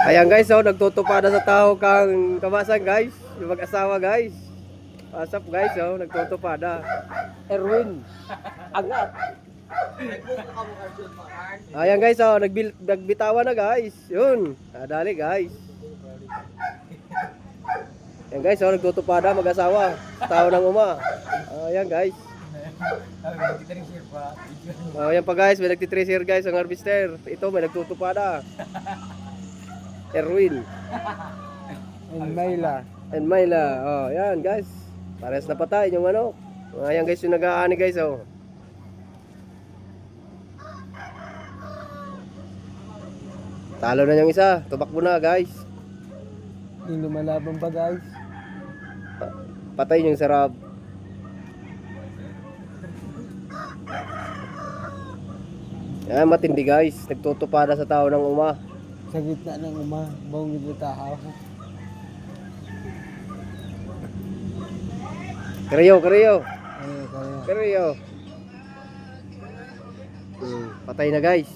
Ayan guys, oh, nagtutupada sa tao kang kamasan guys. Yung mag-asawa guys. Asap guys, oh, nagtutupada. Erwin. Angat. Ayan guys, oh, nagbitawan na guys. Yun. Dali guys. Ayan guys, oh, nagtutupada mag-asawa. Tao ng uma. Ayan guys. Oh, ayan pa guys, may nagtitracer guys ang harvester. Ito may nagtutupada. Erwin. And Myla. Oh, yan guys. Pares na patay yung manok. Ayan guys yung nag-aani guys, oh. Talo na yung isa. Tumakbo na guys. Yung lumalaban pa guys. Patay yung sarap. Yan matindi guys. Nagtutupada sa tao ng uma. Sa gitna ng uma, bawang gitna tao. Kariyo. Kaya. Patay na guys.